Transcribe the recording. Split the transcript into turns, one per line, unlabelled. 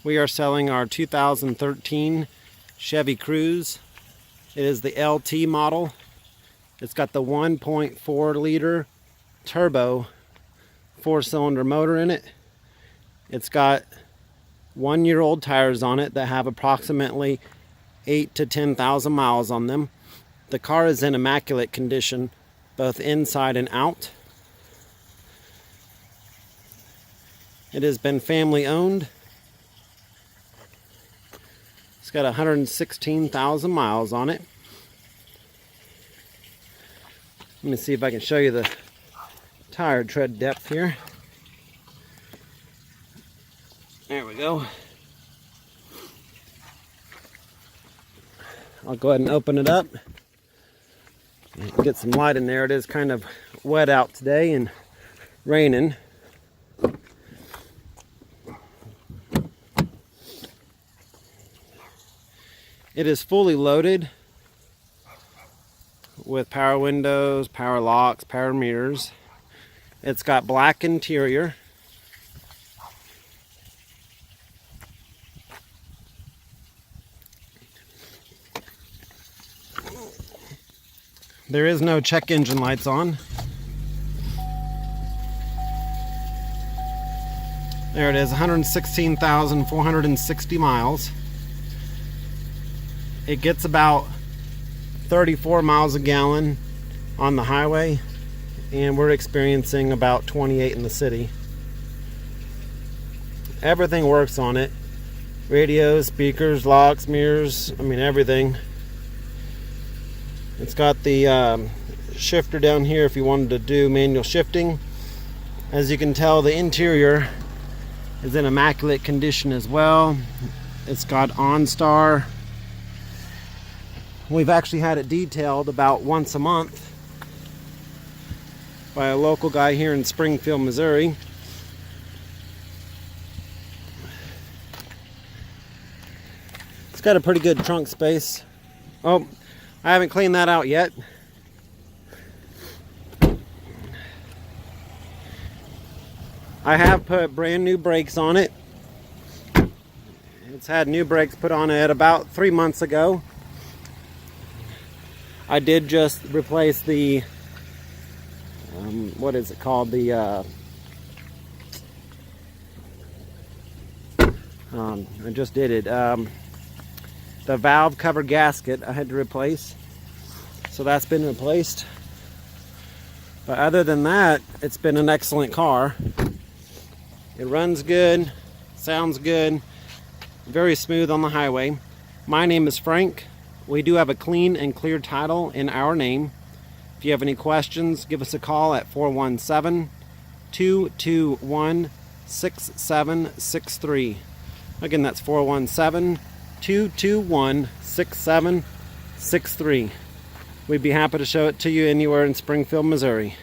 We are selling our 2013 Chevy Cruze. It is the LT model. It's got the 1.4 liter turbo 4-cylinder motor in it. It's got 1-year-old tires on it that have approximately 8 to 10,000 miles on them. The car is in immaculate condition, both inside and out. It has been family owned. It's got 116,000 miles on it. Let me see if I can show you the tire tread depth here. There we go. I'll go ahead and open it up and get some light in there. It is kind of wet out today and raining. It is fully loaded with power windows, power locks, power mirrors. It's got black interior. There is no check engine lights on. There it is, 116,460 miles. It gets about 34 miles a gallon on the highway, and we're experiencing about 28 in the city. Everything works on it. Radios, speakers, locks, mirrors, I mean everything. It's got the shifter down here if you wanted to do manual shifting. As you can tell, the interior is in immaculate condition as well. It's got Onstar. We've actually had it detailed about once a month by a local guy here in Springfield, Missouri. It's got a pretty good trunk space. Oh, I haven't cleaned that out yet. I have put brand new brakes on it. It's had new brakes put on it about 3 months ago. I did just replace the, what is it called? The, I just did it. The valve cover gasket I had to replace. So that's been replaced. But other than that, it's been an excellent car. It runs good, sounds good, very smooth on the highway. My name is Frank. We do have a clean and clear title in our name. If you have any questions, give us a call at 417-221-6763. Again, that's 417-221-6763. We'd be happy to show it to you anywhere in Springfield, Missouri.